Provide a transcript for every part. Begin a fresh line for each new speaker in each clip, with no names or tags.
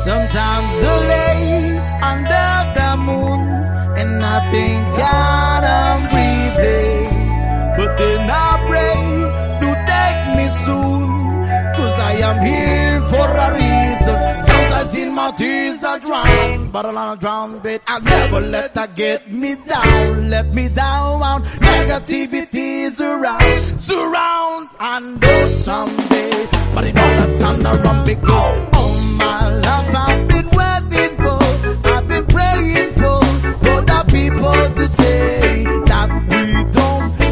Sometimes the lay under the moon, and I thank God I'm breathing. But then I pray to take me soon, 'cause I am here for a reason. Sometimes in my tears I drown, but I'll drown, but I'll never let that get me down. Let me down, negativity's around, surround, and do someday, but it don't turn around because all my life I've been waiting for, I've been praying for the people to say that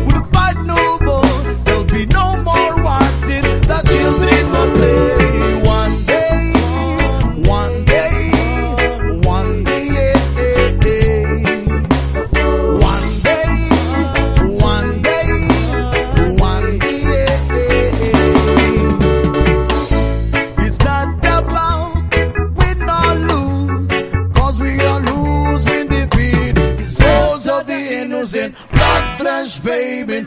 we'll fight no more, there'll be no more wars in the children will play. Baby,